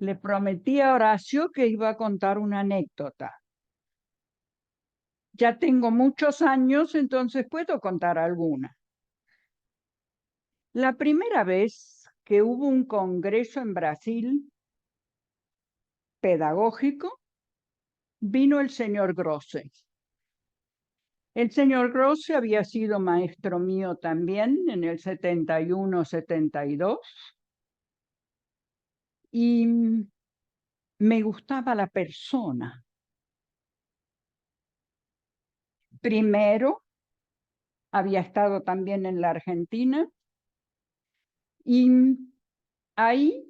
Le prometí a Horacio que iba a contar una anécdota. Ya tengo muchos años, entonces puedo contar alguna. La primera vez que hubo un congreso en Brasil pedagógico, vino el señor Grosse. El señor Grosse había sido maestro mío también en el 71, 72, y me gustaba la persona. Primero, había estado también en la Argentina, y ahí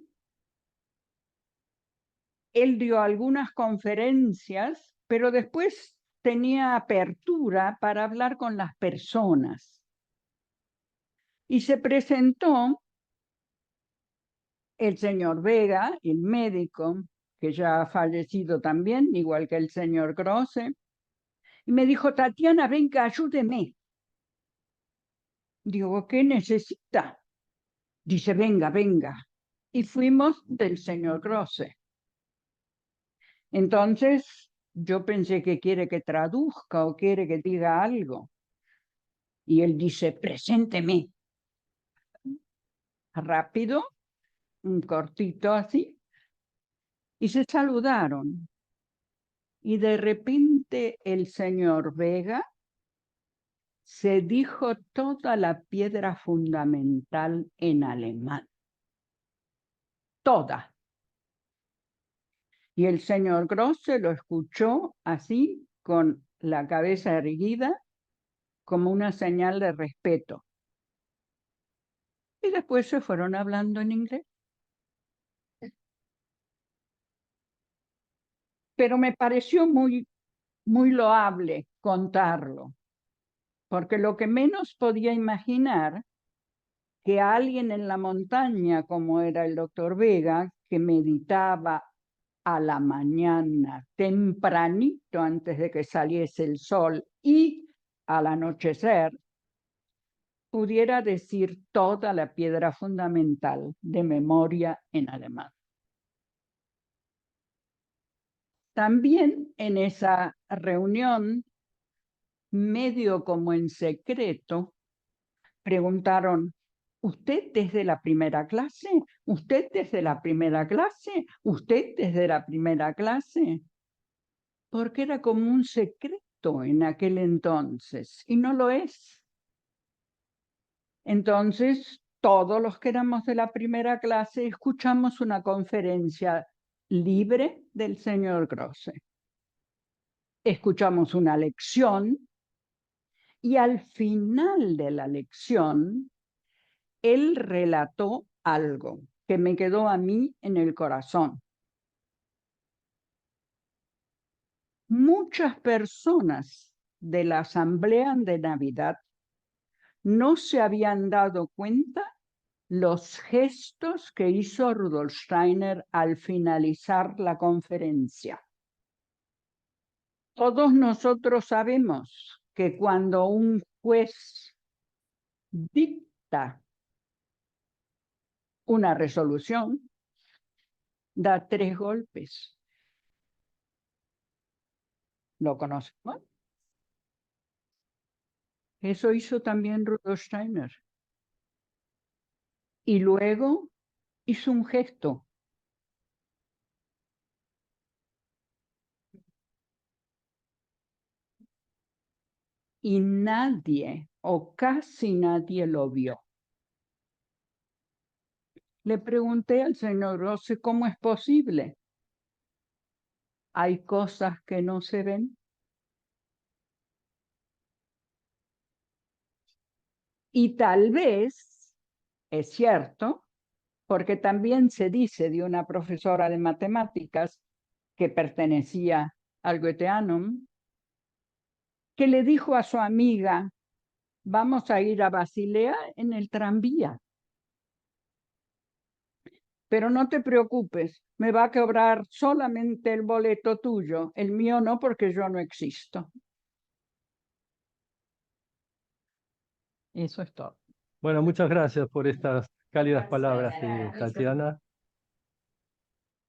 él dio algunas conferencias, pero después tenía apertura para hablar con las personas. Y se presentó el señor Vega, el médico, que ya ha fallecido también, igual que el señor Grosse, y me dijo: Tatiana, venga, ayúdeme. Digo: ¿qué necesita? Dice: venga, venga. Y fuimos del señor Grosse. Entonces yo pensé que quiere que traduzca o quiere que diga algo. Y él dice: presénteme. Rápido, un cortito así, y se saludaron. Y de repente el señor Vega se dijo toda la piedra fundamental en alemán. Toda. Y el señor Grosse lo escuchó así, con la cabeza erguida, como una señal de respeto. Y después se fueron hablando en inglés. Pero me pareció muy loable contarlo, porque lo que menos podía imaginar que alguien en la montaña, como era el doctor Vega, que meditaba a la mañana, tempranito antes de que saliese el sol y al anochecer, pudiera decir toda la piedra fundamental de memoria en alemán. También en esa reunión, medio como en secreto, preguntaron: ¿usted desde la primera clase? ¿Usted desde la primera clase? ¿Usted desde la primera clase? Porque era como un secreto en aquel entonces, y no lo es. Entonces, todos los que éramos de la primera clase escuchamos una conferencia libre del señor Grosse. Escuchamos una lección, y al final de la lección, él relató algo que me quedó a mí en el corazón. Muchas personas de la asamblea de Navidad no se habían dado cuenta los gestos que hizo Rudolf Steiner al finalizar la conferencia. Todos nosotros sabemos que cuando un juez dicta una resolución, da 3 golpes. ¿Lo conocemos? Eso hizo también Rudolf Steiner. Y luego hizo un gesto. Y nadie, o casi nadie, lo vio. Le pregunté al señor Grosse cómo es posible. Hay cosas que no se ven. Y tal vez, es cierto, porque también se dice de una profesora de matemáticas que pertenecía al Goetheanum, que le dijo a su amiga: vamos a ir a Basilea en el tranvía. Pero no te preocupes, me va a cobrar solamente el boleto tuyo, el mío no, porque yo no existo. Eso es todo. Bueno, muchas gracias por estas cálidas palabras, Tatiana.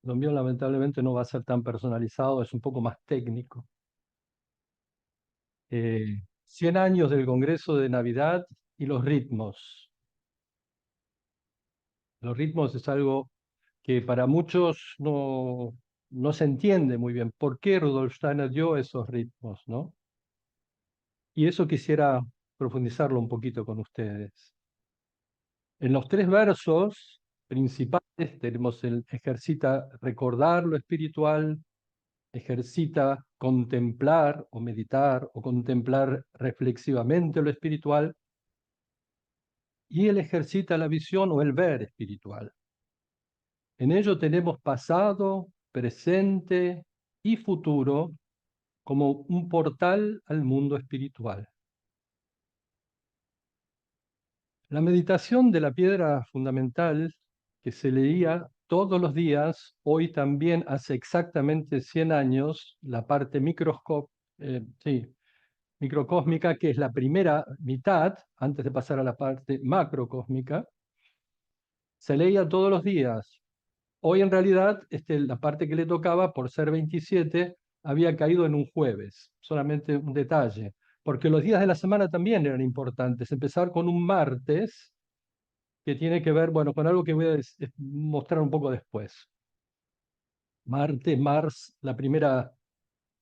Lo mío lamentablemente no va a ser tan personalizado, es un poco más técnico. 100 años del Congreso de Navidad y los ritmos. Los ritmos es algo que para muchos no se entiende muy bien. ¿Por qué Rudolf Steiner dio esos ritmos, no? Y eso quisiera profundizarlo un poquito con ustedes. En los tres versos principales tenemos el ejercita recordar lo espiritual, ejercita contemplar o meditar o contemplar reflexivamente lo espiritual y él ejercita la visión o el ver espiritual. En ello tenemos pasado, presente y futuro como un portal al mundo espiritual. La meditación de la piedra fundamental que se leía todos los días, hoy también hace exactamente 100 años, la parte sí, microcósmica, que es la primera mitad, antes de pasar a la parte macrocósmica, se leía todos los días. Hoy en realidad la parte que le tocaba, por ser 27, había caído en un jueves, solamente un detalle, porque los días de la semana también eran importantes. Empezar con un martes, que tiene que ver, bueno, con algo que voy a mostrar un poco después. Marte, Mars, la primera,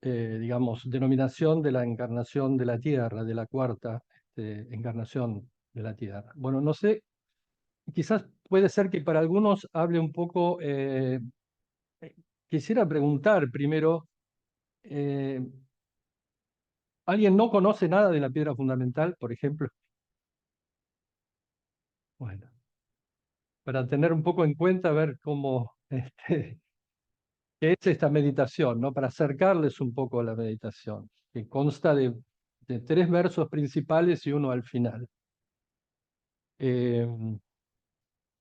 digamos, denominación de la encarnación de la Tierra, de la cuarta encarnación de la Tierra. Bueno, no sé, quizás puede ser que para algunos hable un poco, quisiera preguntar primero, eh, ¿alguien no conoce nada de la piedra fundamental, por ejemplo? Bueno, para tener un poco en cuenta, ver cómo, qué es esta meditación, ¿no? Para acercarles un poco a la meditación, que consta de tres versos principales y uno al final. Eh,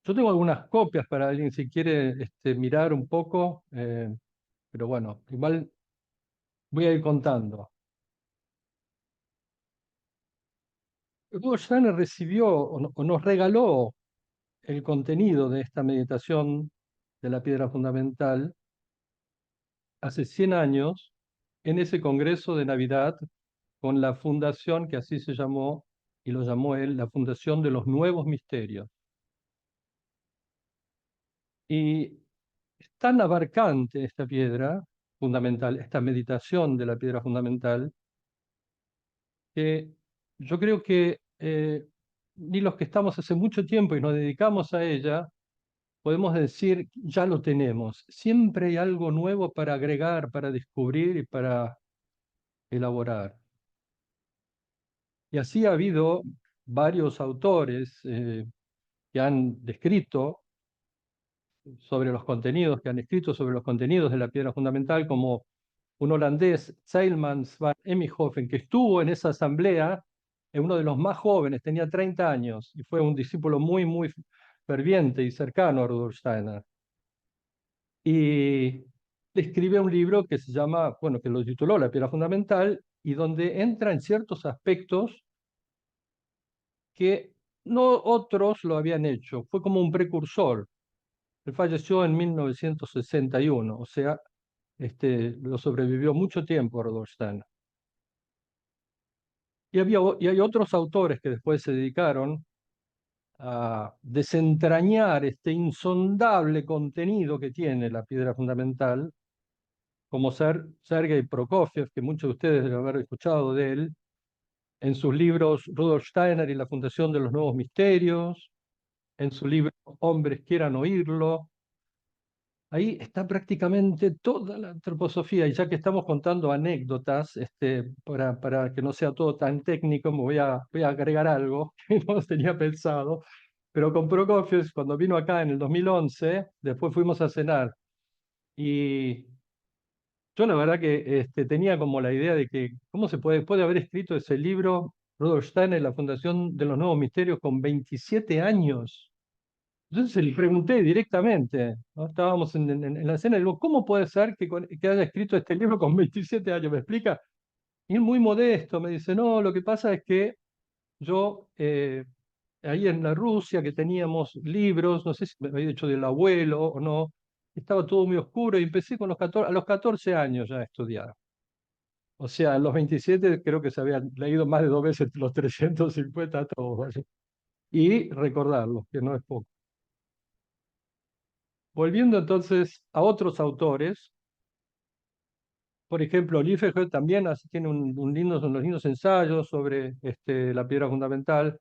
yo tengo algunas copias para alguien si quiere mirar un poco, pero bueno, igual voy a ir contando. Rudolf Steiner recibió o nos regaló el contenido de esta meditación de la piedra fundamental hace 100 años en ese Congreso de Navidad con la fundación que así se llamó y lo llamó él la Fundación de los Nuevos Misterios. Y es tan abarcante esta piedra fundamental, esta meditación de la piedra fundamental, que yo creo que ni los que estamos hace mucho tiempo y nos dedicamos a ella, podemos decir, ya lo tenemos. Siempre hay algo nuevo para agregar, para descubrir y para elaborar. Y así ha habido varios autores que han descrito sobre los contenidos, que han escrito sobre los contenidos de la piedra fundamental, como un holandés, Zeilmans van Emighofen, que estuvo en esa asamblea, uno de los más jóvenes, tenía 30 años, y fue un discípulo muy, muy ferviente y cercano a Rudolf Steiner. Y escribe un libro que se llama, bueno, que lo tituló La piedra fundamental, y donde entra en ciertos aspectos que no otros lo habían hecho. Fue como un precursor. Él falleció en 1961, o sea, lo sobrevivió mucho tiempo Rudolf Steiner. Y hay otros autores que después se dedicaron a desentrañar este insondable contenido que tiene la piedra fundamental, como Sergei Prokofiev, que muchos de ustedes deben haber escuchado de él, en sus libros Rudolf Steiner y la Fundación de los Nuevos Misterios, en su libro Hombres quieran oírlo. Ahí está prácticamente toda la antroposofía, y ya que estamos contando anécdotas, para que no sea todo tan técnico, voy a agregar algo que no tenía pensado, pero con Prokofiev, cuando vino acá en el 2011, después fuimos a cenar, y yo la verdad que tenía como la idea de que, ¿cómo se puede haber escrito ese libro, Rudolf Steiner, La Fundación de los Nuevos Misterios, con 27 años? Entonces le pregunté directamente, ¿no? Estábamos en la cena, y digo, ¿cómo puede ser que haya escrito este libro con 27 años? ¿Me explica? Y él muy modesto me dice, no, lo que pasa es que yo, ahí en la Rusia, que teníamos libros, no sé si me había dicho del abuelo o no, estaba todo muy oscuro y empecé con a los 14 años ya a estudiar. O sea, a los 27 creo que se habían leído más de 2 veces los 350 tomos. Y recordarlos, que no es poco. Volviendo entonces a otros autores, por ejemplo, Liefeld también tiene unos lindos ensayos sobre la piedra fundamental,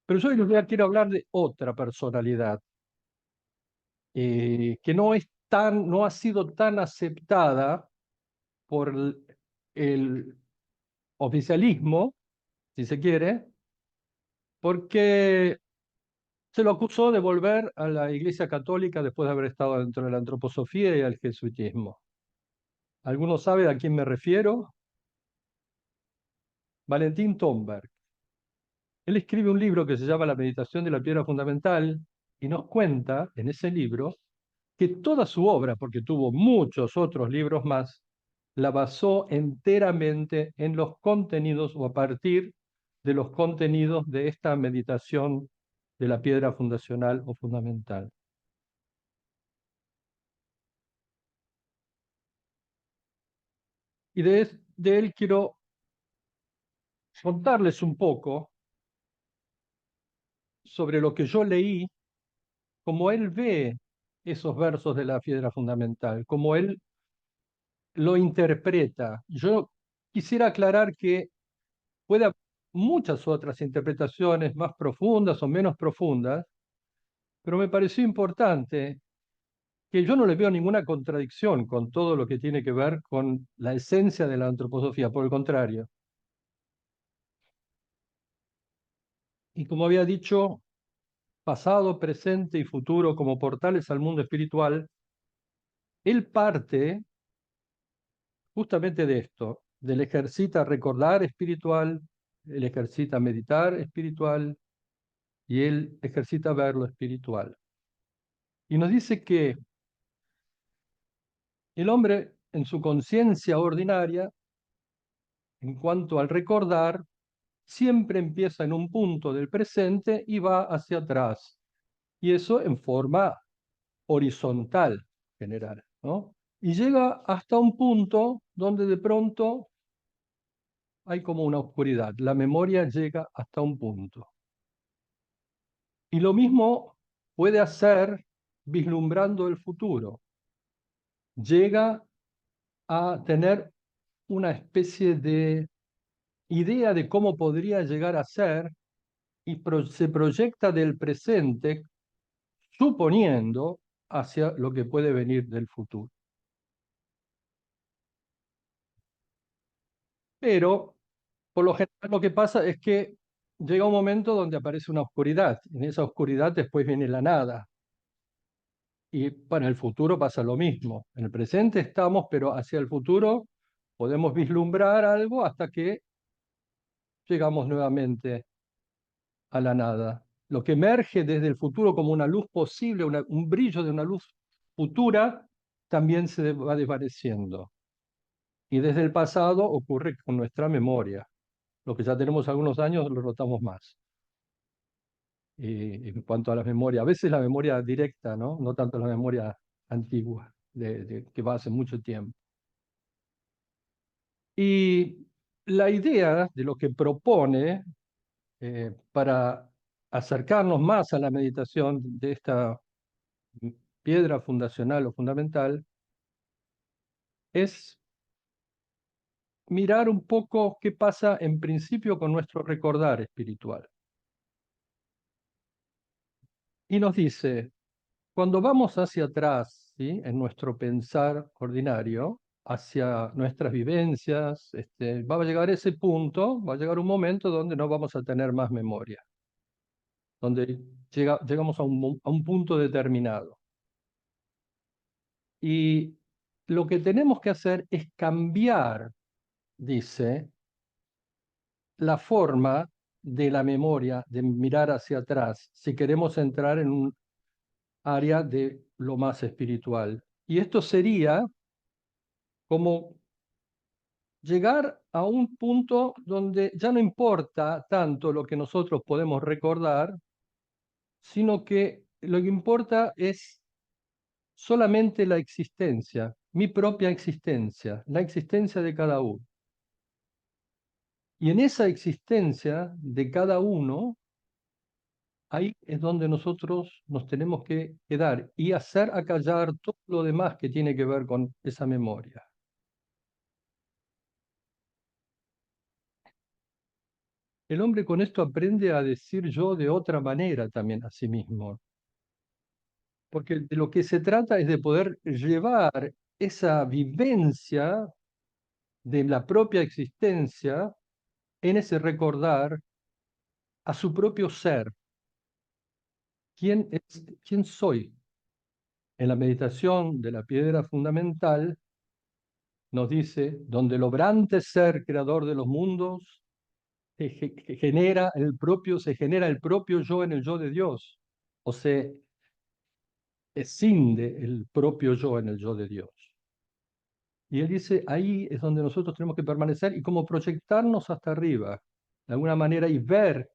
pero yo hoy quiero hablar de otra personalidad que no ha sido tan aceptada por el oficialismo, si se quiere, porque se lo acusó de volver a la Iglesia Católica después de haber estado dentro de la antroposofía y el jesuitismo. ¿Alguno sabe a quién me refiero? Valentín Tomberg. Él escribe un libro que se llama La meditación de la piedra fundamental y nos cuenta en ese libro que toda su obra, porque tuvo muchos otros libros más, la basó enteramente en los contenidos o a partir de los contenidos de esta meditación de la piedra fundacional o fundamental. Y de él quiero contarles un poco sobre lo que yo leí, cómo él ve esos versos de la piedra fundamental, cómo él lo interpreta. Yo quisiera aclarar que puede haber muchas otras interpretaciones más profundas o menos profundas, pero me pareció importante que yo no le veo ninguna contradicción con todo lo que tiene que ver con la esencia de la antroposofía, por el contrario. Y como había dicho, pasado, presente y futuro como portales al mundo espiritual, él parte justamente de esto, del ejercita recordar espiritual, él ejercita meditar espiritual y él ejercita ver lo espiritual. Y nos dice que el hombre en su conciencia ordinaria, en cuanto al recordar, siempre empieza en un punto del presente y va hacia atrás. Y eso en forma horizontal general, ¿no? Y llega hasta un punto donde de pronto hay como una oscuridad. La memoria llega hasta un punto. Y lo mismo puede hacer vislumbrando el futuro. Llega a tener una especie de idea de cómo podría llegar a ser y se proyecta del presente suponiendo hacia lo que puede venir del futuro. Pero por lo general lo que pasa es que llega un momento donde aparece una oscuridad. En esa oscuridad después viene la nada. Y para el futuro pasa lo mismo. En el presente estamos, pero hacia el futuro podemos vislumbrar algo hasta que llegamos nuevamente a la nada. Lo que emerge desde el futuro como una luz posible, un brillo de una luz futura, también se va desvaneciendo. Y desde el pasado ocurre con nuestra memoria. Los que ya tenemos algunos años lo notamos más. En cuanto a la memoria, a veces la memoria directa, ¿no? No tanto la memoria antigua, que va hace mucho tiempo. Y la idea de lo que propone para acercarnos más a la meditación de esta piedra fundacional o fundamental es mirar un poco qué pasa en principio con nuestro recordar espiritual. Y nos dice, cuando vamos hacia atrás, ¿sí? En nuestro pensar ordinario, hacia nuestras vivencias, va a llegar ese punto, va a llegar un momento donde no vamos a tener más memoria, donde llegamos a un punto determinado. Y lo que tenemos que hacer es cambiar, dice, la forma de la memoria, de mirar hacia atrás, si queremos entrar en un área de lo más espiritual. Y esto sería como llegar a un punto donde ya no importa tanto lo que nosotros podemos recordar, sino que lo que importa es solamente la existencia, mi propia existencia, la existencia de cada uno. Y en esa existencia de cada uno, ahí es donde nosotros nos tenemos que quedar y hacer acallar todo lo demás que tiene que ver con esa memoria. El hombre con esto aprende a decir yo de otra manera también a sí mismo, porque de lo que se trata es de poder llevar esa vivencia de la propia existencia en ese recordar a su propio ser. ¿Quién soy? En la meditación de la piedra fundamental nos dice, donde el obrante ser creador de los mundos se genera el propio yo en el yo de Dios, o se escinde el propio yo en el yo de Dios. Y él dice, ahí es donde nosotros tenemos que permanecer y como proyectarnos hasta arriba, de alguna manera, y ver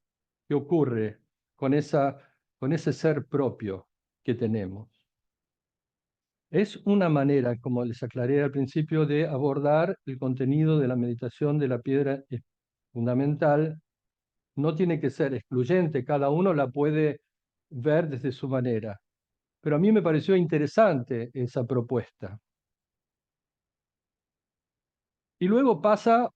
qué ocurre con ese ser propio que tenemos. Es una manera, como les aclaré al principio, de abordar el contenido de la meditación de la piedra fundamental. No tiene que ser excluyente, cada uno la puede ver desde su manera. Pero a mí me pareció interesante esa propuesta. Y luego pasa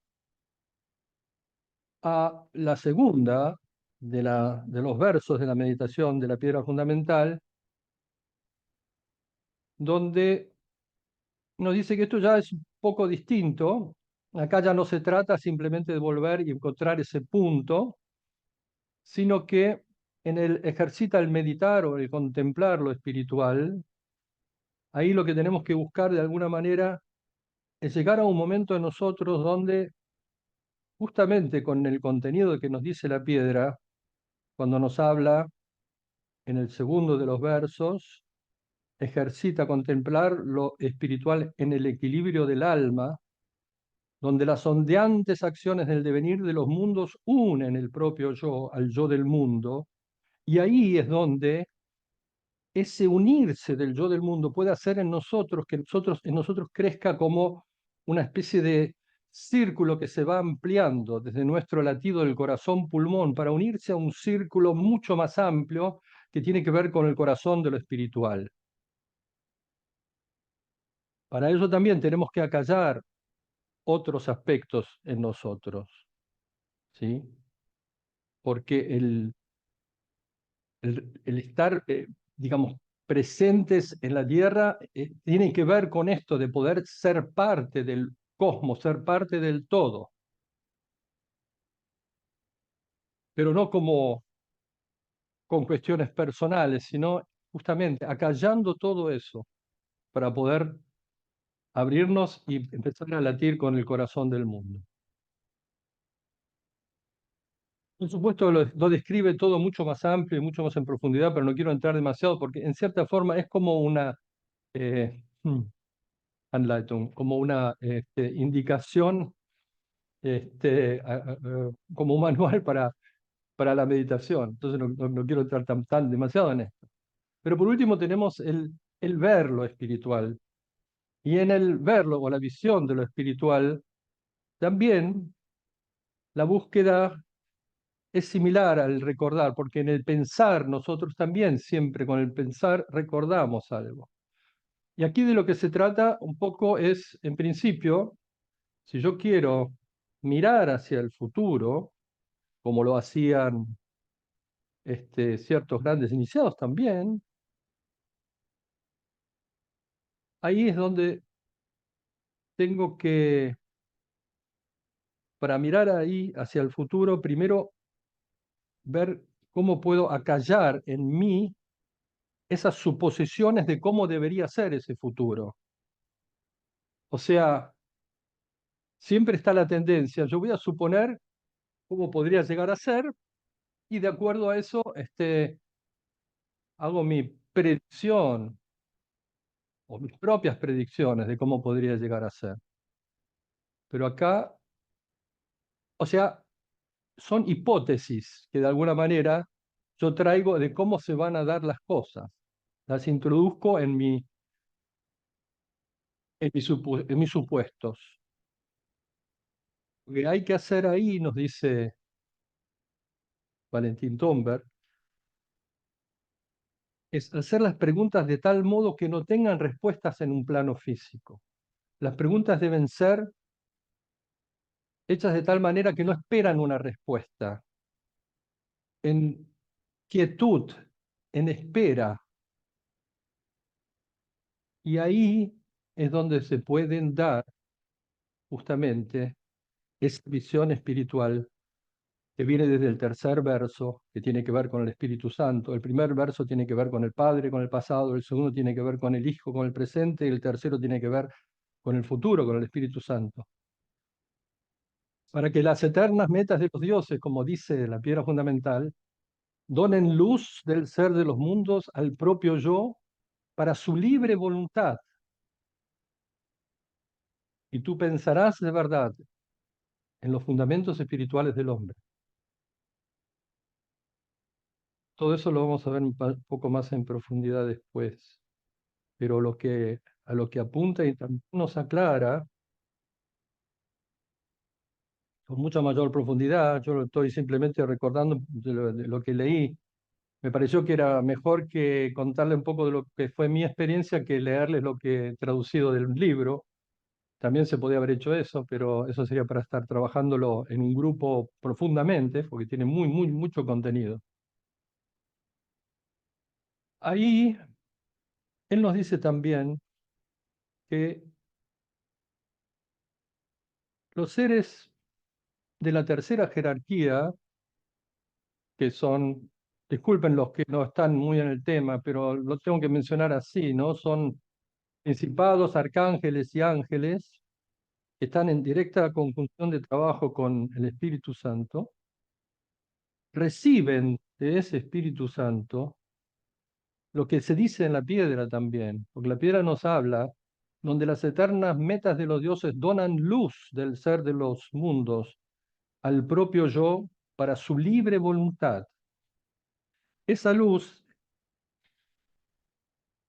a la segunda de los versos de la meditación de la piedra fundamental, donde nos dice que esto ya es un poco distinto. Acá ya no se trata simplemente de volver y encontrar ese punto, sino que en el ejercita el meditar o el contemplar lo espiritual, ahí lo que tenemos que buscar de alguna manera es llegar a un momento en nosotros donde justamente con el contenido que nos dice la piedra, cuando nos habla en el segundo de los versos, ejercita contemplar lo espiritual en el equilibrio del alma, donde las ondeantes acciones del devenir de los mundos unen el propio yo al yo del mundo, y ahí es donde ese unirse del yo del mundo puede hacer en nosotros que en nosotros crezca como una especie de círculo que se va ampliando desde nuestro latido del corazón pulmón para unirse a un círculo mucho más amplio que tiene que ver con el corazón de lo espiritual. Para eso también tenemos que acallar otros aspectos en nosotros, ¿sí? Porque el estar, digamos, presentes en la Tierra tiene que ver con esto de poder ser parte del cosmos, ser parte del todo, pero no como con cuestiones personales, sino justamente acallando todo eso para poder abrirnos y empezar a latir con el corazón del mundo. Por supuesto, lo describe todo mucho más amplio y mucho más en profundidad, pero no quiero entrar demasiado porque en cierta forma es como una eh, hmm, Anleitung, como una indicación, como un manual para la meditación. Entonces no quiero entrar tan demasiado en esto. Pero por último tenemos el ver lo espiritual. Y en el verlo o la visión de lo espiritual, también la búsqueda es similar al recordar, porque en el pensar nosotros también siempre con el pensar recordamos algo. Y aquí de lo que se trata un poco es, en principio, si yo quiero mirar hacia el futuro, como lo hacían ciertos grandes iniciados también, ahí es donde tengo que, para mirar ahí hacia el futuro, primero ver cómo puedo acallar en mí esas suposiciones de cómo debería ser ese futuro. O sea, siempre está la tendencia, yo voy a suponer cómo podría llegar a ser y de acuerdo a eso hago mi predicción o mis propias predicciones de cómo podría llegar a ser. Pero acá, o sea, son hipótesis que de alguna manera yo traigo de cómo se van a dar las cosas. Las introduzco en en mis supuestos. Lo que hay que hacer ahí, nos dice Valentín Tomberg, es hacer las preguntas de tal modo que no tengan respuestas en un plano físico. Las preguntas deben ser hechas de tal manera que no esperan una respuesta, en quietud, en espera. Y ahí es donde se pueden dar justamente esa visión espiritual que viene desde el tercer verso, que tiene que ver con el Espíritu Santo. El primer verso tiene que ver con el Padre, con el pasado, el segundo tiene que ver con el Hijo, con el presente, y el tercero tiene que ver con el futuro, con el Espíritu Santo. Para que las eternas metas de los dioses, como dice la piedra fundamental, donen luz del ser de los mundos al propio yo para su libre voluntad. Y tú pensarás de verdad en los fundamentos espirituales del hombre. Todo eso lo vamos a ver un poco más en profundidad después. Pero a lo que apunta y también nos aclara con mucha mayor profundidad, yo lo estoy simplemente recordando de lo que leí. Me pareció que era mejor que contarle un poco de lo que fue mi experiencia que leerles lo que he traducido del libro. También se podía haber hecho eso, pero eso sería para estar trabajándolo en un grupo profundamente, porque tiene mucho contenido. Ahí él nos dice también que los seres de la tercera jerarquía, que son, disculpen los que no están muy en el tema, pero lo tengo que mencionar así, ¿no? Son principados, arcángeles y ángeles, que están en directa conjunción de trabajo con el Espíritu Santo, reciben de ese Espíritu Santo lo que se dice en la piedra también, porque la piedra nos habla donde las eternas metas de los dioses donan luz del ser de los mundos al propio yo para su libre voluntad. Esa luz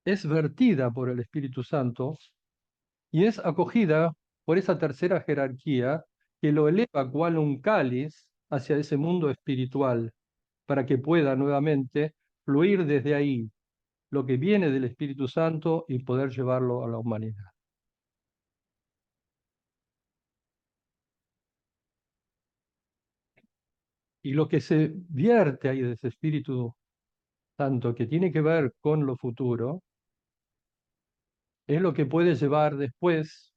es vertida por el Espíritu Santo y es acogida por esa tercera jerarquía que lo eleva cual un cáliz hacia ese mundo espiritual para que pueda nuevamente fluir desde ahí lo que viene del Espíritu Santo y poder llevarlo a la humanidad. Y lo que se vierte ahí de ese Espíritu Santo que tiene que ver con lo futuro es lo que puede llevar después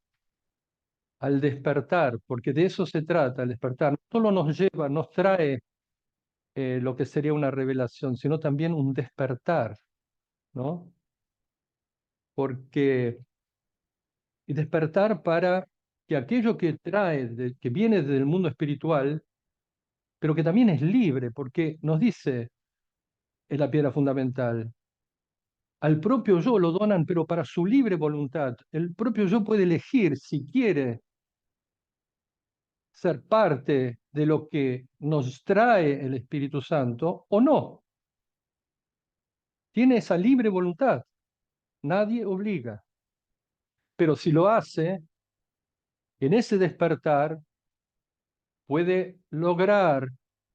al despertar, porque de eso se trata, el despertar. No solo nos lleva, nos trae lo que sería una revelación, sino también un despertar, ¿no? Porque y despertar para que aquello que trae, que viene del mundo espiritual, pero que también es libre, porque nos dice en la piedra fundamental, al propio yo lo donan, pero para su libre voluntad. El propio yo puede elegir si quiere ser parte de lo que nos trae el Espíritu Santo o no. Tiene esa libre voluntad. Nadie obliga. Pero si lo hace, en ese despertar puede lograr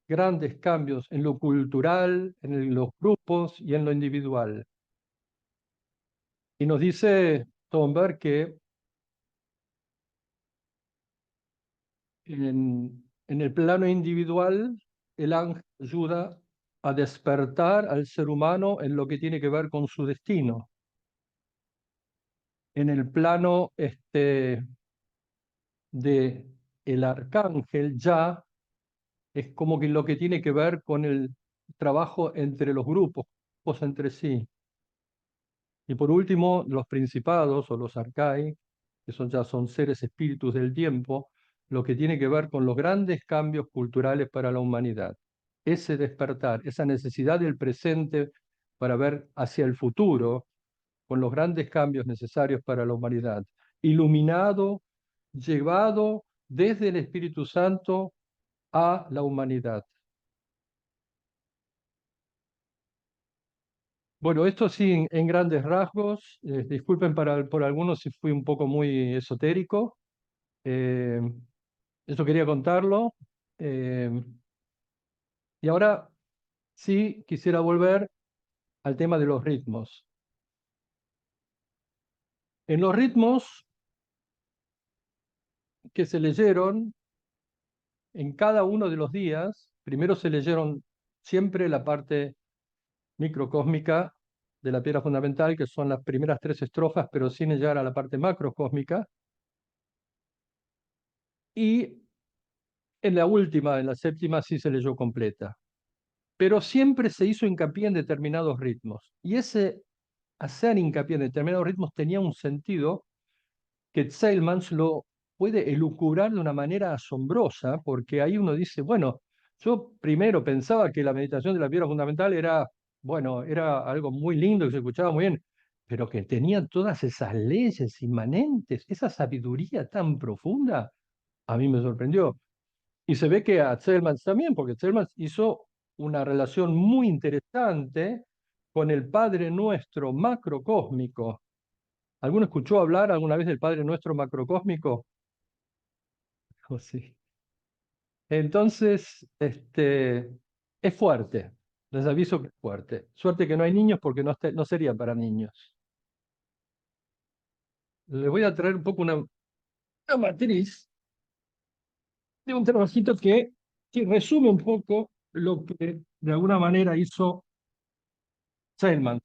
grandes cambios en lo cultural, en los grupos y en lo individual. Y nos dice Thornberg que en el plano individual el ángel ayuda a despertar al ser humano en lo que tiene que ver con su destino. En el plano de el arcángel ya es como que lo que tiene que ver con el trabajo entre los grupos entre sí. Y por último, los principados o los arcai, que ya son seres espíritus del tiempo, lo que tiene que ver con los grandes cambios culturales para la humanidad. Ese despertar, esa necesidad del presente para ver hacia el futuro, con los grandes cambios necesarios para la humanidad, iluminado, llevado desde el Espíritu Santo a la humanidad. Bueno, esto sí, en grandes rasgos. Disculpen por algunos si fui un poco muy esotérico. Eh, Eso quería contarlo. Eh, y ahora sí quisiera volver al tema de los ritmos. En los ritmos que se leyeron en cada uno de los días, primero se leyeron siempre la parte microcósmica de la piedra fundamental, que son las primeras tres estrofas, pero sin llegar a la parte macrocósmica. Y en la última, en la séptima, sí se leyó completa. Pero siempre se hizo hincapié en determinados ritmos. Y ese hacer hincapié en determinados ritmos tenía un sentido que Zeilmans lo puede elucubrar de una manera asombrosa, porque ahí uno dice, bueno, yo primero pensaba que la meditación de la piedra fundamental era, bueno, era algo muy lindo, que se escuchaba muy bien, pero que tenía todas esas leyes inmanentes, esa sabiduría tan profunda, a mí me sorprendió. Y se ve que a Zeilmans también, porque Zeilmans hizo una relación muy interesante con el Padre Nuestro macrocósmico. ¿Alguno escuchó hablar alguna vez del Padre Nuestro macrocósmico? Oh, sí. Entonces, es fuerte. Les aviso que es fuerte. Suerte que no hay niños porque no sería para niños. Les voy a traer un poco una matriz de un trabajito que resume un poco lo que de alguna manera hizo Zeilman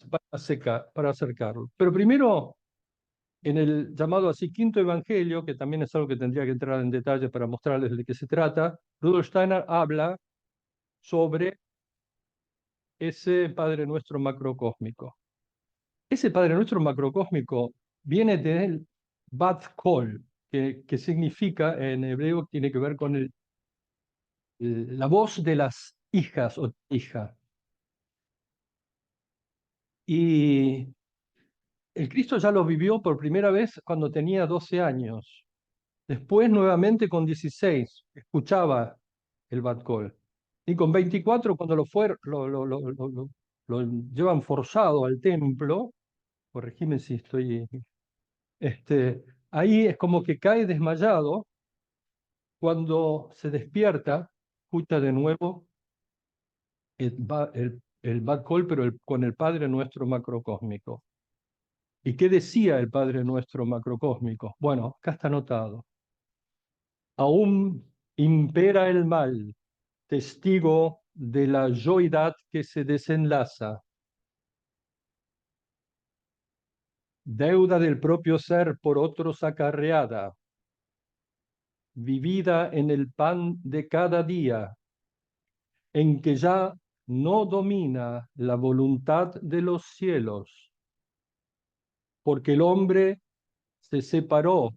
para acercarlo. Pero primero, en el llamado así quinto evangelio, que también es algo que tendría que entrar en detalle para mostrarles de qué se trata, Rudolf Steiner habla sobre ese Padre Nuestro macrocósmico. Ese Padre Nuestro macrocósmico viene del Bat Kol, que significa en hebreo, tiene que ver con la voz de las hijas o hija. Y el Cristo ya lo vivió por primera vez cuando tenía 12 años. Después, nuevamente con 16, escuchaba el Bat Kol. Y con 24, cuando lo llevan forzado al templo, corregime si estoy. Este, Ahí es como que cae desmayado. Cuando se despierta, escucha de nuevo el Bat Kol, pero con el Padre Nuestro macrocósmico. ¿Y qué decía el Padre Nuestro macrocósmico? Bueno, acá está anotado. Aún impera el mal, testigo de la yoidad que se desenlaza, deuda del propio ser por otros acarreada, vivida en el pan de cada día, en que ya no domina la voluntad de los cielos, porque el hombre se separó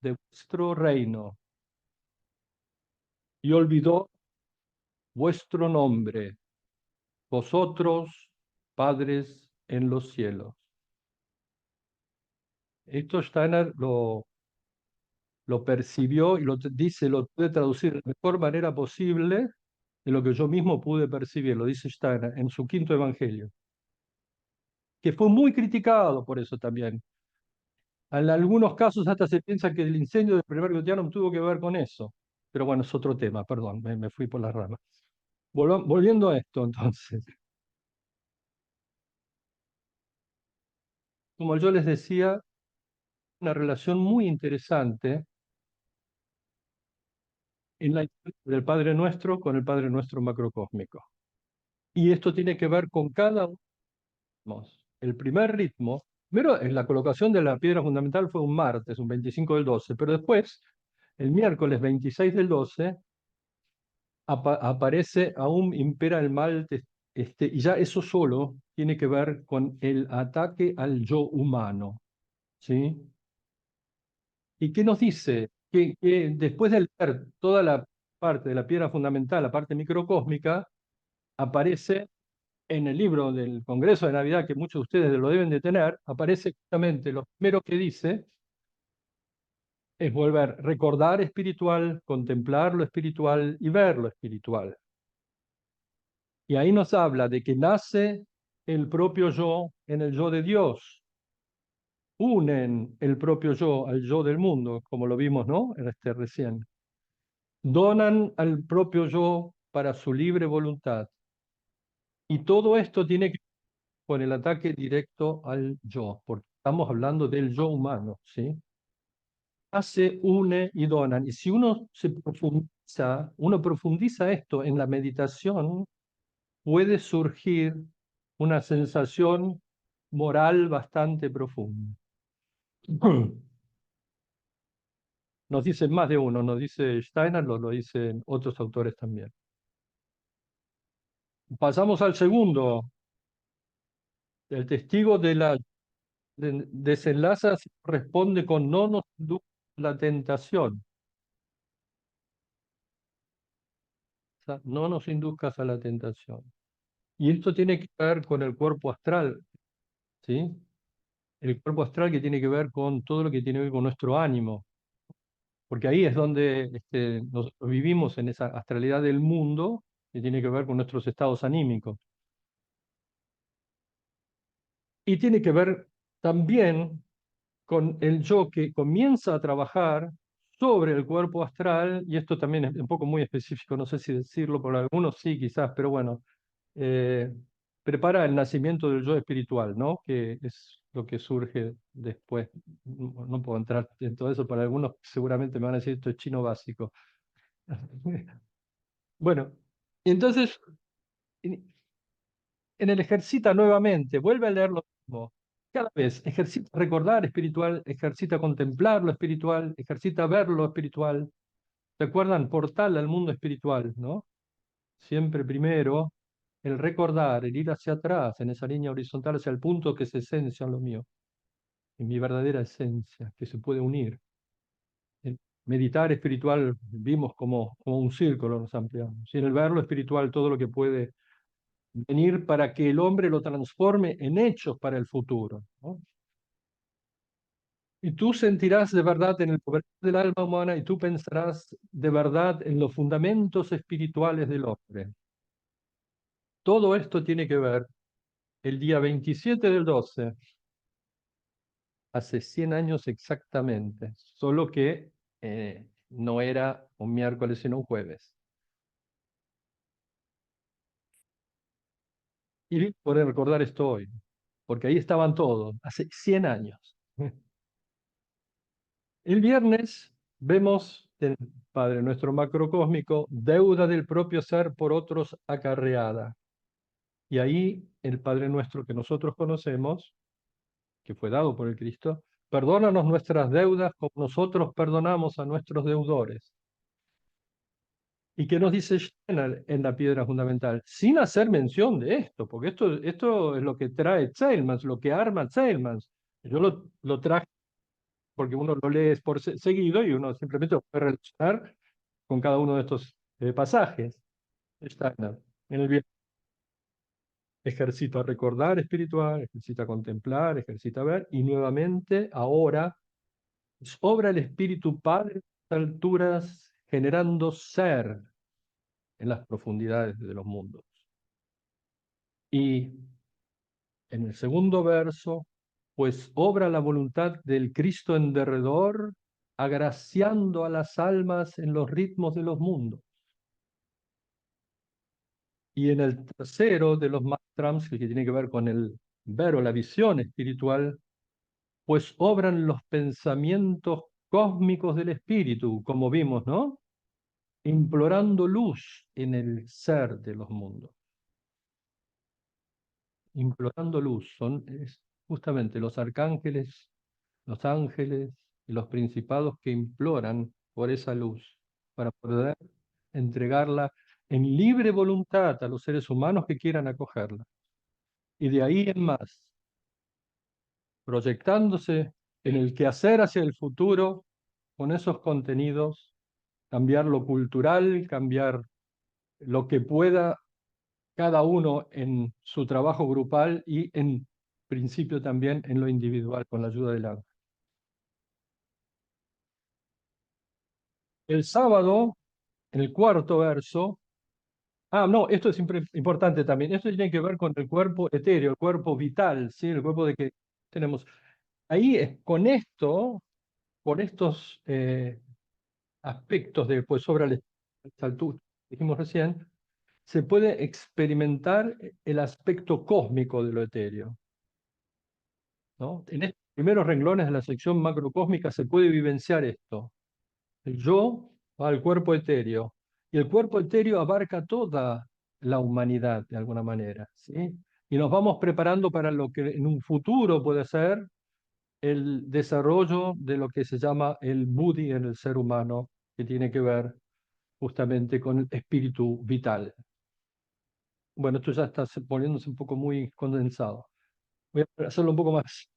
de vuestro reino y olvidó vuestro nombre, vosotros, padres en los cielos. Esto Steiner lo percibió y dice, lo puede traducir de la mejor manera posible de lo que yo mismo pude percibir, lo dice Steiner en su quinto evangelio, que fue muy criticado por eso también. En algunos casos hasta se piensa que el incendio del primer Gutianum tuvo que ver con eso. Pero bueno, es otro tema, perdón, me fui por las ramas. Volviendo a esto, entonces, como yo les decía, una relación muy interesante en la historia del Padre Nuestro con el Padre Nuestro macrocósmico. Y esto tiene que ver con cada uno. El primer ritmo, primero en la colocación de la piedra fundamental fue un martes, un 25 del 12, pero después, el miércoles 26 del 12, aparece aún impera el mal, y ya eso solo tiene que ver con el ataque al yo humano, ¿sí? ¿Y qué nos dice? Que después de leer toda la parte de la piedra fundamental, la parte microcósmica, aparece en el libro del Congreso de Navidad, que muchos de ustedes lo deben de tener, aparece justamente lo primero que dice es volver, recordar espiritual, contemplar lo espiritual y ver lo espiritual. Y ahí nos habla de que nace el propio yo en el yo de Dios, unen el propio yo al yo del mundo, como lo vimos, ¿no? Recién. Donan al propio yo para su libre voluntad. Y todo esto tiene que ver con el ataque directo al yo, porque estamos hablando del yo humano, ¿sí? Hace, une y donan. Y si uno profundiza esto en la meditación, puede surgir una sensación moral bastante profunda. Nos dice más de uno, nos dice Steiner, lo dicen otros autores también. Pasamos al segundo. El testigo de la desenlaza responde con no nos induzcas a la tentación. O sea, no nos induzcas a la tentación. Y esto tiene que ver con el cuerpo astral, ¿sí? El cuerpo astral que tiene que ver con todo lo que tiene que ver con nuestro ánimo, porque ahí es donde nosotros vivimos en esa astralidad del mundo que tiene que ver con nuestros estados anímicos. Y tiene que ver también con el yo que comienza a trabajar sobre el cuerpo astral, y esto también es un poco muy específico, no sé si decirlo, por algunos sí, quizás, pero bueno, eh, prepara el nacimiento del yo espiritual, ¿no? Que es lo que surge después. No puedo entrar en todo eso, para algunos seguramente me van a decir esto es chino básico. Bueno, entonces en el ejercita nuevamente, vuelve a leer lo mismo. Cada vez ejercita recordar espiritual, ejercita contemplar lo espiritual, ejercita ver lo espiritual. ¿Se acuerdan? Portal al mundo espiritual, ¿no? Siempre primero el recordar, el ir hacia atrás en esa línea horizontal hacia el punto que es esencia en lo mío, en mi verdadera esencia, que se puede unir. El meditar espiritual vimos como un círculo, nos ampliamos. Y en el ver lo espiritual, todo lo que puede venir para que el hombre lo transforme en hechos para el futuro, ¿no? Y tú sentirás de verdad en el poder del alma humana y tú pensarás de verdad en los fundamentos espirituales del hombre. Todo esto tiene que ver el día 27/12, hace 100 años exactamente, solo que no era un miércoles sino un jueves. Y poder recordar esto hoy, porque ahí estaban todos, hace 100 años. El viernes vemos del Padre nuestro macrocósmico, deuda del propio ser por otros acarreada. Y ahí el Padre nuestro que nosotros conocemos, que fue dado por el Cristo, perdónanos nuestras deudas como nosotros perdonamos a nuestros deudores. ¿Y qué nos dice Steiner en la piedra fundamental? Sin hacer mención de esto, porque esto es lo que trae Zeilmans, lo que arma Zeilmans. Yo lo traje porque uno lo lee por seguido y uno simplemente lo puede relacionar con cada uno de estos pasajes. Steiner, en el bien, ejercita recordar espiritual, ejercita contemplar, ejercita ver, y nuevamente ahora obra el Espíritu Padre a estas alturas, generando ser en las profundidades de los mundos. Y en el segundo verso, pues obra la voluntad del Cristo en derredor, agraciando a las almas en los ritmos de los mundos. Y en el tercero de los Mahtrams, que tiene que ver con el ver o la visión espiritual, pues obran los pensamientos cósmicos del espíritu, como vimos, ¿no? Implorando luz en el ser de los mundos. Implorando luz, justamente los arcángeles, los ángeles y los principados que imploran por esa luz, para poder entregarla en libre voluntad a los seres humanos que quieran acogerla. Y de ahí en más, proyectándose en el quehacer hacia el futuro, con esos contenidos, cambiar lo cultural, cambiar lo que pueda cada uno en su trabajo grupal y en principio también en lo individual, con la ayuda del ángel. El sábado, en el cuarto verso, Ah, no, esto es importante también. Esto tiene que ver con el cuerpo etéreo, el cuerpo vital, ¿sí? El cuerpo de que tenemos. Ahí, con esto, con estos aspectos de, pues, sobre la altura, dijimos recién, se puede experimentar el aspecto cósmico de lo etéreo, ¿no? En estos primeros renglones de la sección macrocósmica se puede vivenciar esto. El yo va al cuerpo etéreo, y el cuerpo etéreo abarca toda la humanidad de alguna manera, ¿sí? Y nos vamos preparando para lo que en un futuro puede ser el desarrollo de lo que se llama el buddhi en el ser humano, que tiene que ver justamente con el espíritu vital. Bueno, esto ya está poniéndose un poco muy condensado. Voy a hacerlo un poco más.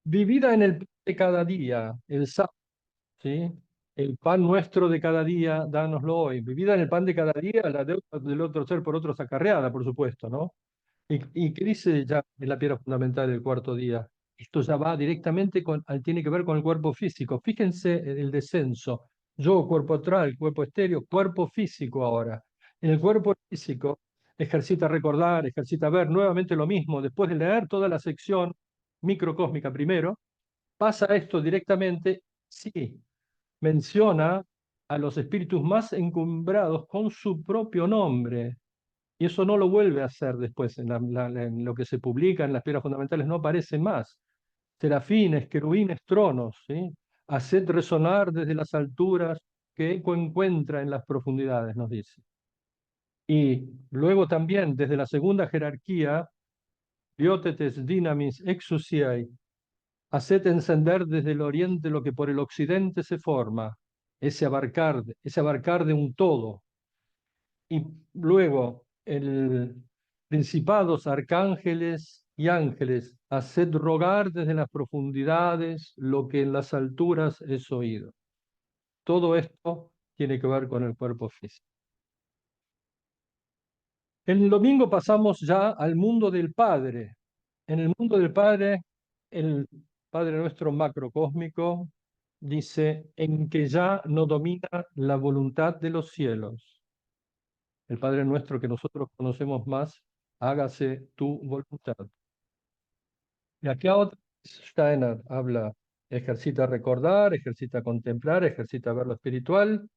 Vivida en el pan de cada día, el sábado, ¿sí? El pan nuestro de cada día, dánoslo hoy. Vivida en el pan de cada día, la deuda del otro ser por otro es acarreada, por supuesto, ¿no? ¿Y qué dice ya en la piedra fundamental del cuarto día? Esto ya va directamente tiene que ver con el cuerpo físico. Fíjense en el descenso. Yo, cuerpo astral, cuerpo estéreo, cuerpo físico ahora. En el cuerpo físico, ejercita recordar, ejercita ver, nuevamente lo mismo. Después de leer toda la sección microcósmica primero, pasa esto directamente, sí, menciona a los espíritus más encumbrados con su propio nombre. Y eso no lo vuelve a hacer después en lo que se publica en las piedras fundamentales, no aparece más. Serafines, querubines, tronos, ¿sí? Haced resonar desde las alturas que eco encuentra en las profundidades, nos dice. Y luego también desde la segunda jerarquía, Diótetes dynamis exousiae, haced encender desde el oriente lo que por el occidente se forma, ese abarcar de un todo. Y luego, el principados, arcángeles y ángeles, haced rogar desde las profundidades lo que en las alturas es oído. Todo esto tiene que ver con el cuerpo físico. El domingo pasamos ya al mundo del Padre. En el mundo del Padre, el Padre nuestro macrocósmico dice, en que ya no domina la voluntad de los cielos. El Padre nuestro que nosotros conocemos más, hágase tu voluntad. Y aquí ahora Steiner habla, ejercita recordar, ejercita contemplar, ejercita ver lo espiritual,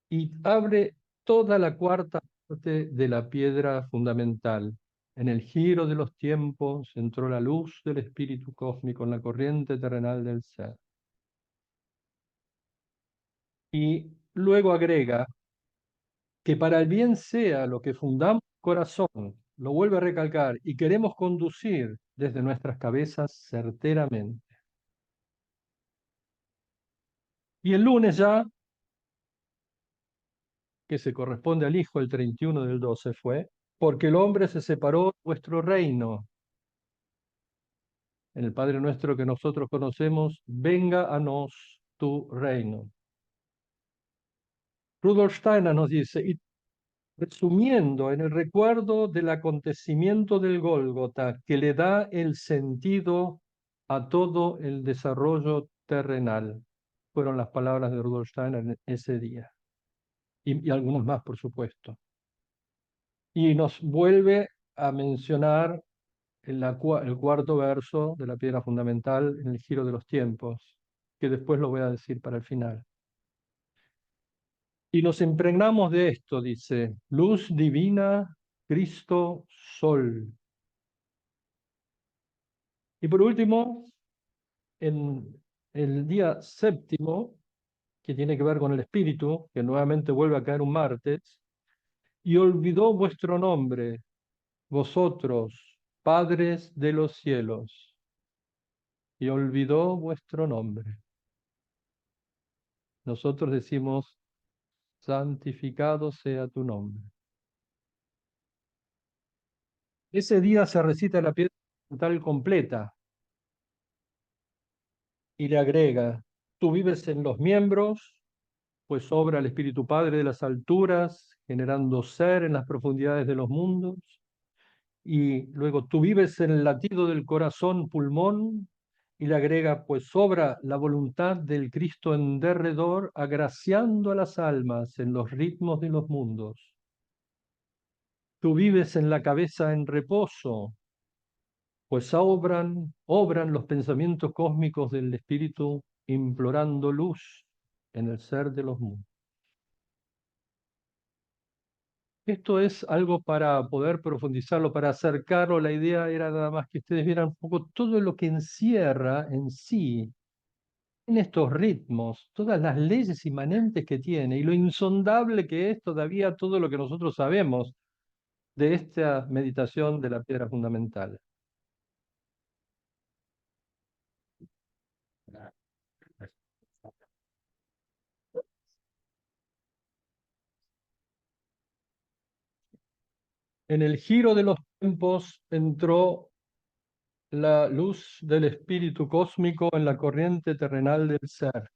y abre toda la cuarta parte de la piedra fundamental. En el giro de los tiempos entró la luz del espíritu cósmico en la corriente terrenal del ser. Y luego agrega que para el bien sea lo que fundamos corazón, lo vuelve a recalcar, y queremos conducir desde nuestras cabezas certeramente. Y el lunes ya, que se corresponde al Hijo, el 31 del 12 fue, porque el hombre se separó de vuestro reino. En el Padre nuestro que nosotros conocemos, venga a nos tu reino. Rudolf Steiner nos dice, y resumiendo en el recuerdo del acontecimiento del Gólgota, que le da el sentido a todo el desarrollo terrenal. Fueron las palabras de Rudolf Steiner en ese día. Y algunas más, por supuesto. Y nos vuelve a mencionar el cuarto verso de la piedra fundamental en el giro de los tiempos, que después lo voy a decir para el final. Y nos impregnamos de esto, dice, luz divina, Cristo, Sol. Y por último, en el día séptimo, que tiene que ver con el Espíritu, que nuevamente vuelve a caer un martes, y olvidó vuestro nombre, vosotros, padres de los cielos, y olvidó vuestro nombre. Nosotros decimos, santificado sea tu nombre. Ese día se recita la piedra fundamental completa y le agrega, tú vives en los miembros, pues obra el Espíritu Padre de las alturas, generando ser en las profundidades de los mundos, y luego tú vives en el latido del corazón pulmón Y le agrega, pues sobra la voluntad del Cristo en derredor, agraciando a las almas en los ritmos de los mundos. Tú vives en la cabeza en reposo, pues obran los pensamientos cósmicos del Espíritu, implorando luz en el ser de los mundos. Esto es algo para poder profundizarlo, para acercarlo. La idea era nada más que ustedes vieran un poco todo lo que encierra en sí, en estos ritmos, todas las leyes inmanentes que tiene y lo insondable que es todavía todo lo que nosotros sabemos de esta meditación de la piedra fundamental. En el giro de los tiempos entró la luz del espíritu cósmico en la corriente terrenal del ser.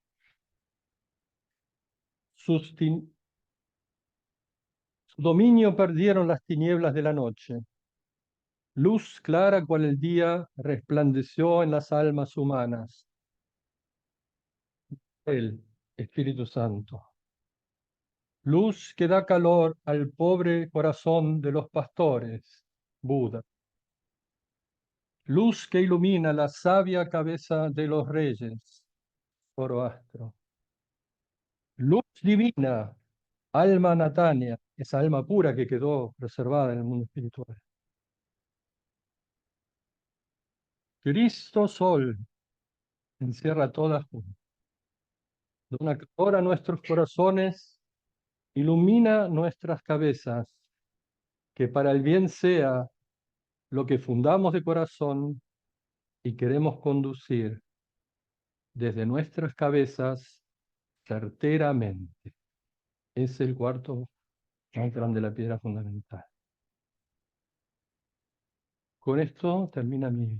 Su dominio perdieron las tinieblas de la noche. Luz clara cual el día resplandeció en las almas humanas. El Espíritu Santo. Luz que da calor al pobre corazón de los pastores. Buda. Luz que ilumina la sabia cabeza de los reyes. Zoroastro. Luz divina, alma Natania, esa alma pura que quedó preservada en el mundo espiritual. Cristo Sol, encierra todas juntas. Dona calor a nuestros corazones, ilumina nuestras cabezas, que para el bien sea lo que fundamos de corazón y queremos conducir desde nuestras cabezas certeramente. Es el cuarto mantra de la piedra fundamental. Con esto termina mi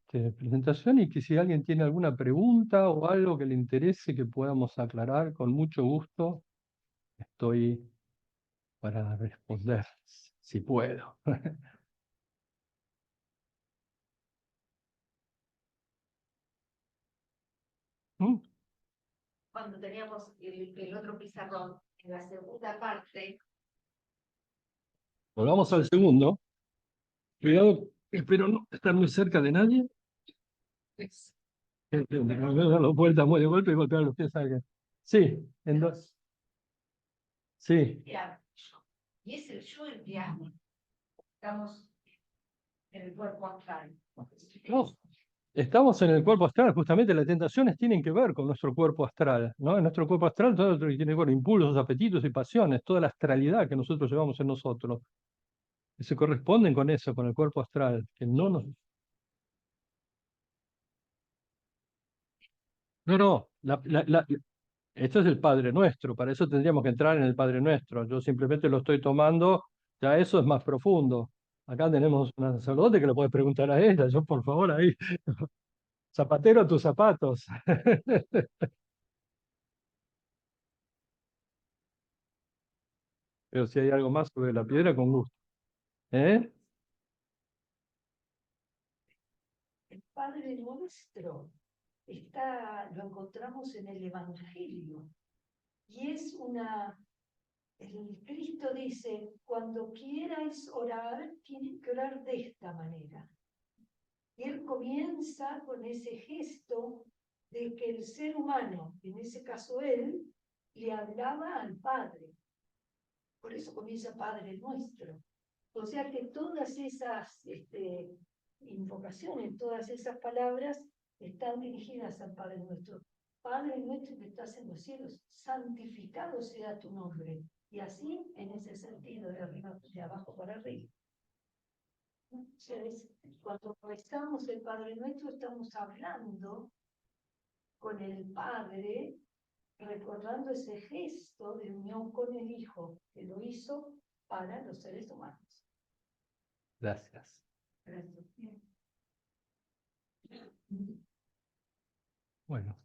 presentación y que si alguien tiene alguna pregunta o algo que le interese que podamos aclarar, con mucho gusto estoy para responder, si puedo. ¿Mm? Cuando teníamos el otro pizarrón, en la segunda parte. Volvamos al segundo. Cuidado, espero no estar muy cerca de nadie. Dar la vuelta muy de golpe y golpear los pies a alguien. Sí, en dos. Sí. Y es el yo el diablo. Estamos en el cuerpo astral. No, estamos en el cuerpo astral, justamente las tentaciones tienen que ver con nuestro cuerpo astral, ¿no? En nuestro cuerpo astral todo lo que tiene que ver, impulsos, apetitos y pasiones, toda la astralidad que nosotros llevamos en nosotros, que se corresponden con eso, con el cuerpo astral, que no nos... No, no, esto es el Padre Nuestro, para eso tendríamos que entrar en el Padre Nuestro. Yo simplemente lo estoy tomando, ya eso es más profundo. Acá tenemos una sacerdote que le puedes preguntar a ella, yo por favor ahí, zapatero a tus zapatos. Pero si hay algo más sobre la piedra, con gusto. ¿Eh? El Padre Nuestro lo encontramos en el Evangelio. Y es el Cristo dice, cuando quierais orar, tienen que orar de esta manera. Y él comienza con ese gesto de que el ser humano, en ese caso él, le hablaba al Padre. Por eso comienza Padre Nuestro. O sea que todas esas invocaciones, todas esas palabras están dirigidas al Padre Nuestro. Padre Nuestro que estás en los cielos, santificado sea tu nombre. Y así, en ese sentido, de abajo para arriba. Entonces, cuando rezamos el Padre Nuestro, estamos hablando con el Padre, recordando ese gesto de unión con el Hijo, que lo hizo para los seres humanos. Gracias. Gracias. Bueno.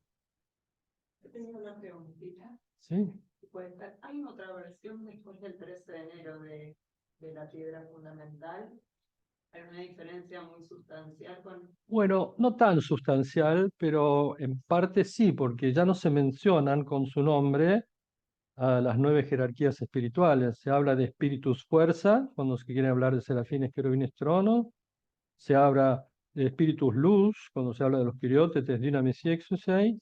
Tengo una preguntita. Sí. Hay otra versión después del 13 de enero de la piedra fundamental. Hay una diferencia muy sustancial con... Bueno, no tan sustancial, pero en parte sí, porque ya no se mencionan con su nombre a las 9 jerarquías espirituales. Se habla de espíritus fuerza, cuando se quiere hablar de serafines, querubines, tronos. Se habla de espíritus luz, cuando se habla de los quiriotetes, dinamis y exousias.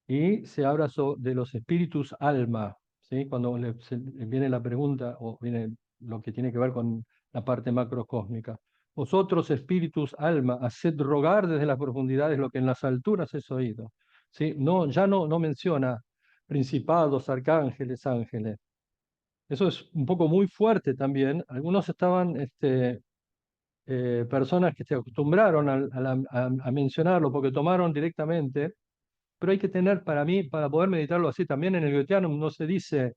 Y se habla de los espíritus alma, ¿sí? Cuando viene la pregunta, o viene lo que tiene que ver con la parte macrocósmica. Vosotros, espíritus alma, haced rogar desde las profundidades lo que en las alturas es oído. ¿Sí? No, ya no menciona principados, arcángeles, ángeles. Eso es un poco muy fuerte también. Algunos estaban, personas que se acostumbraron a mencionarlo porque tomaron directamente, pero hay que tener, para mí, para poder meditarlo así, también en el Goetheanum no se dice,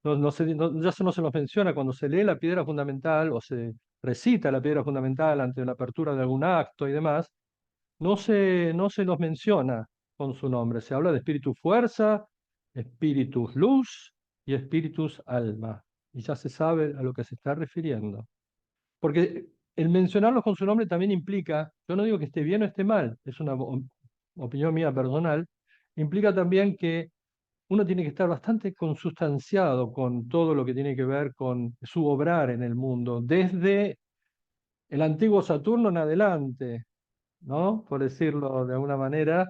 ya no se los menciona cuando se lee la piedra fundamental o se recita la piedra fundamental ante la apertura de algún acto y demás, no se los menciona con su nombre. Se habla de espíritu fuerza, espíritus luz y espíritus alma. Y ya se sabe a lo que se está refiriendo. Porque el mencionarlos con su nombre también implica, yo no digo que esté bien o esté mal, es una opinión mía personal, implica también que uno tiene que estar bastante consustanciado con todo lo que tiene que ver con su obrar en el mundo, desde el antiguo Saturno en adelante, ¿no? Por decirlo de alguna manera.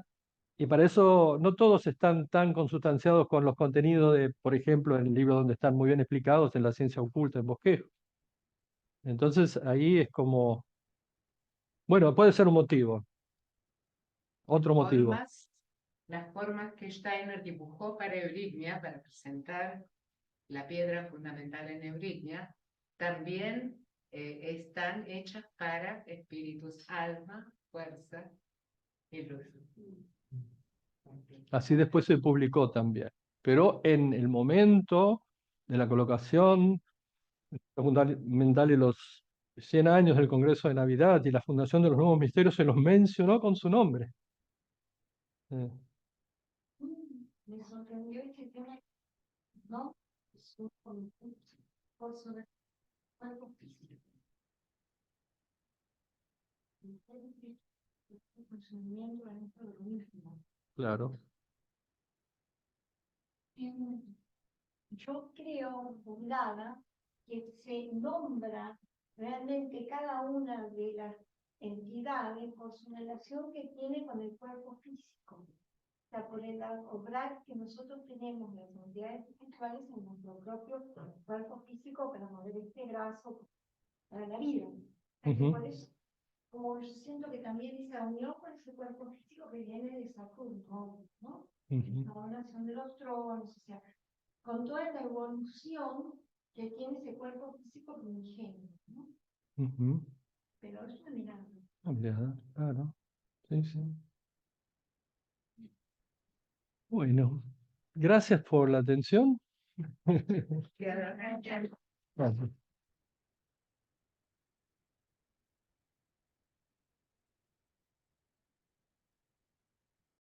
Y para eso no todos están tan consustanciados con los contenidos de, por ejemplo, en el libro donde están muy bien explicados en la ciencia oculta, en Bosquejo. Entonces ahí es como, bueno, puede ser un motivo, otro motivo. Las formas que Steiner dibujó para Euritmia, para presentar la piedra fundamental en Euritmia, también están hechas para espíritus alma, fuerza y luz. Así después se publicó también. Pero en el momento de la colocación fundamental de los 100 años del Congreso de Navidad y la fundación de los Nuevos Misterios, se los mencionó con su nombre. Me sorprendió este tema, ¿no? Es un curso de cuerpo físico. Funcionamiento dentro del mismo. Claro. Yo creo, fundada, que se nombra realmente cada una de las entidades por su relación que tiene con el cuerpo físico. O sea, por el obrar que nosotros tenemos las entidades espirituales en nuestro propio cuerpo físico para mover este brazo para la vida. O sea, que por eso, como yo siento que también esa unión con ese cuerpo físico que viene de Saturno, ¿no? La donación de los tronos, o sea, con toda la evolución que tiene ese cuerpo físico primigenio, ¿no? Pero es una mirada. Una mirada, claro. Sí, sí. Bueno, gracias por la atención. Gracias. Gracias.